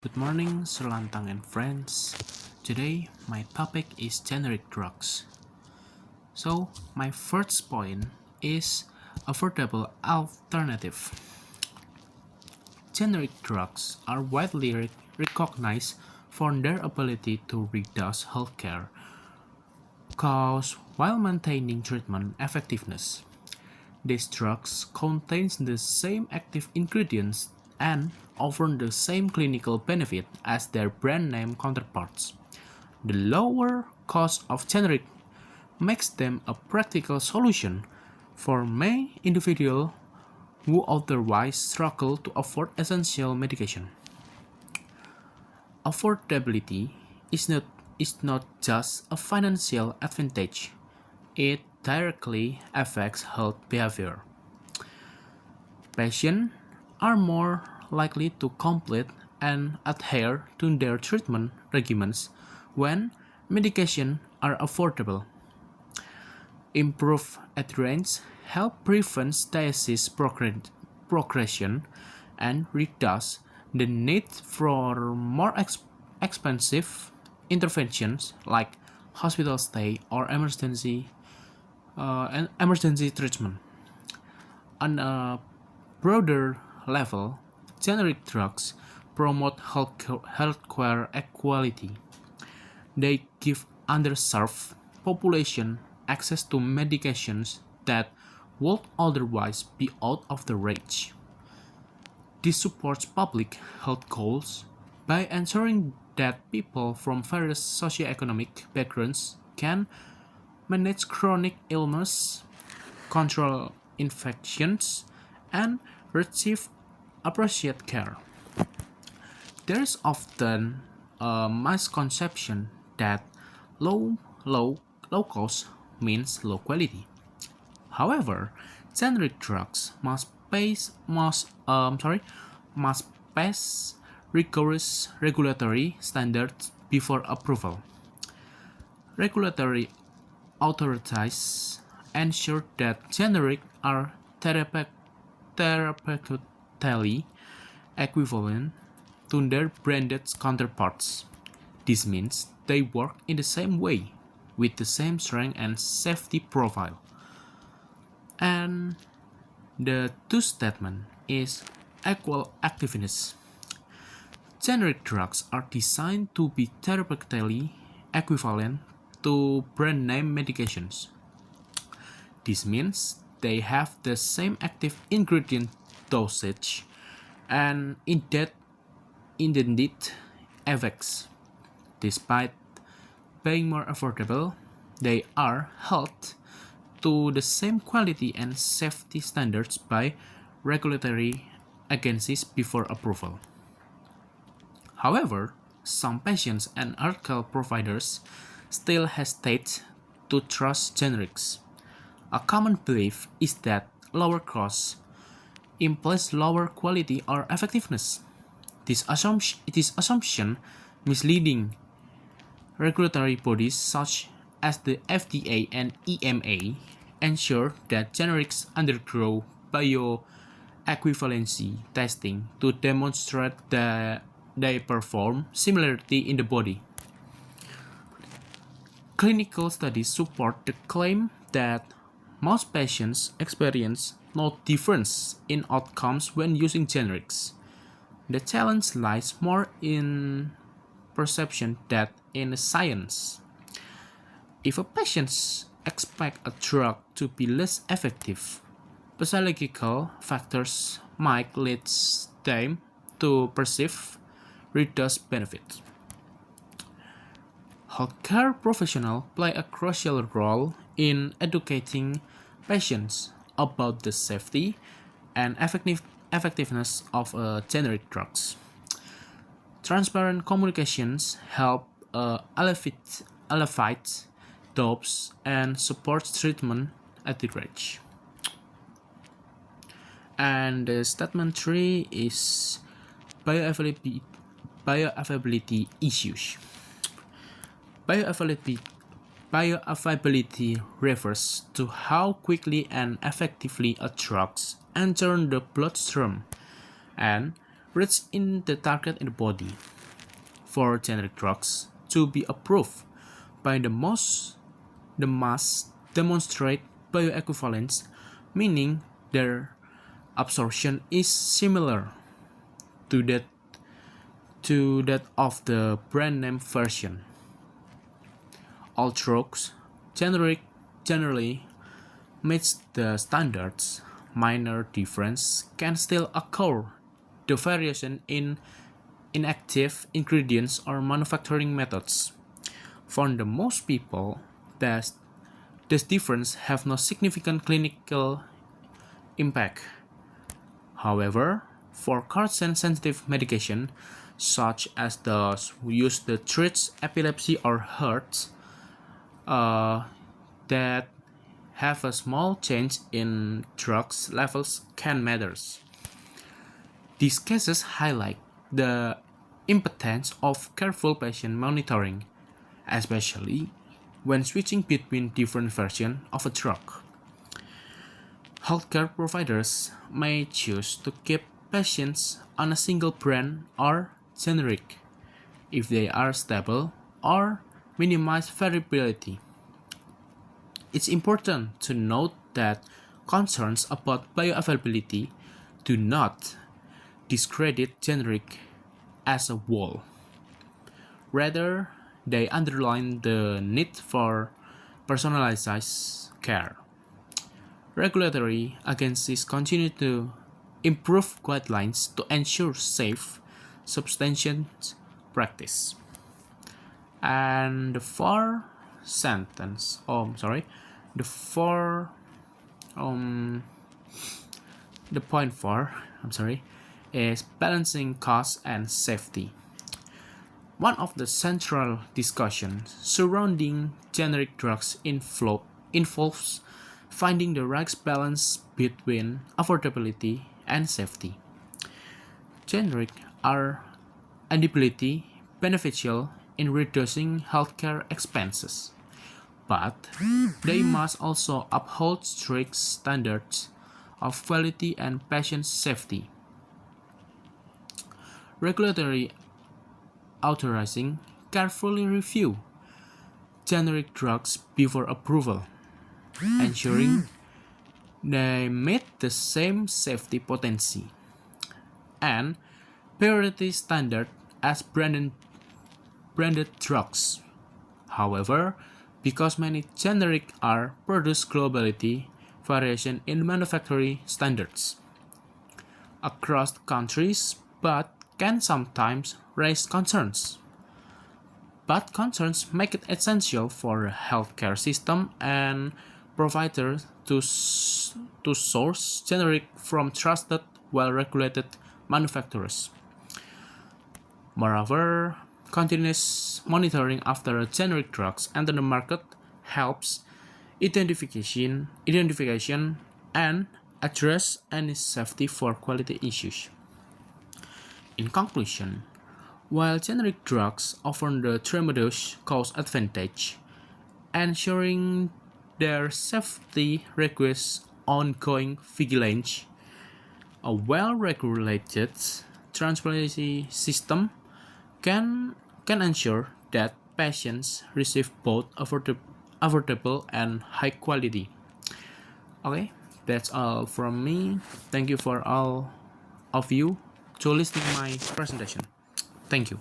Good morning, Serlantang and friends. Today, my topic is generic drugs. So, my first point is affordable alternative. Generic drugs are widely recognized for their ability to reduce healthcare costs while maintaining treatment effectiveness. These drugs contain the same active ingredients and offer the same clinical benefit as their brand name counterparts. The lower cost of generic makes them a practical solution for many individuals who otherwise struggle to afford essential medication. Affordability is not just a financial advantage, it directly affects health behavior. Patients are more likely to complete and adhere to their treatment regimens when medications are affordable. Improved adherence help prevent disease progression and reduce the need for more expensive interventions like hospital stay or emergency treatment. On a broader level, generic drugs promote healthcare equality. They give underserved population access to medications that would otherwise be out of their reach. This supports public health goals by ensuring that people from various socioeconomic backgrounds can manage chronic illness, control infections, and receive appropriate care. There is often a misconception that low, low cost means low quality. However, generic drugs must pass rigorous regulatory standards before approval. Regulatory authorities ensure that generic are therapeutically equivalent to their branded counterparts. This means they work in the same way, with the same strength and safety profile. And the two statement is equal activeness. Generic drugs are designed to be therapeutically equivalent to brand name medications. This means they have the same active ingredient dosage and intended effects. Despite being more affordable, they are held to the same quality and safety standards by regulatory agencies before approval. However, some patients and healthcare providers still hesitate to trust generics. A common belief is that lower costs implies lower quality or effectiveness. This assumption misleading. Regulatory bodies such as the FDA and EMA ensure that generics undergo bioequivalency testing to demonstrate that they perform similarly in the body. Clinical studies support the claim that most patients experience no difference in outcomes when using generics. The challenge lies more in perception than in science. If a patient expects a drug to be less effective, physiological factors might lead them to perceive reduced benefit. Healthcare professionals play a crucial role in educating patients about the safety and effectiveness of generic drugs. Transparent communications help alleviate doubts and support treatment adherence. And the statement 3 is bioavailability, bioavailability issues. Bioavailability, bioavailability refers to how quickly and effectively a drug enters the bloodstream and reach in the target in the body. For generic drugs to be approved by the mass demonstrate bioequivalence, meaning their absorption is similar to that of the brand name version. All drugs generally meets the standards. Minor difference can still occur. The variation in inactive ingredients or manufacturing methods. For the most people, this difference have no significant clinical impact. However, for carcinogen-sensitive medication, such as those used to treat epilepsy or hearts, that have a small change in drugs levels can matter. These cases highlight the importance of careful patient monitoring, especially when switching between different versions of a drug. Healthcare providers may choose to keep patients on a single brand or generic if they are stable or minimize variability. It's important to note that concerns about bioavailability do not discredit generic as a whole. Rather, they underline the need for personalized care. Regulatory agencies continue to improve guidelines to ensure safe, substantiated practice. And the four, um, the point four, is balancing cost and safety. One of the central discussions surrounding generic drugs involves finding the right balance between affordability and safety. Generic are indefinitely beneficial in reducing healthcare expenses, but they must also uphold strict standards of quality and patient safety. Regulatory authorizing carefully review generic drugs before approval, ensuring they meet the same safety potency and purity standard as branded drugs. However, because many generic are produced globally, variation in manufacturing standards across countries but can sometimes raise concerns. But concerns make it essential for the healthcare system and providers to source generic from trusted, well-regulated manufacturers. Moreover, continuous monitoring after generic drugs enter the market helps identification and address any safety for quality issues. In conclusion, while generic drugs offer the tremendous cost advantage, ensuring their safety requires ongoing vigilance. A well-regulated transparency system can ensure that patients receive both affordable and high quality. Okay, that's all from me. Thank you for all of you to listening my presentation. Thank you.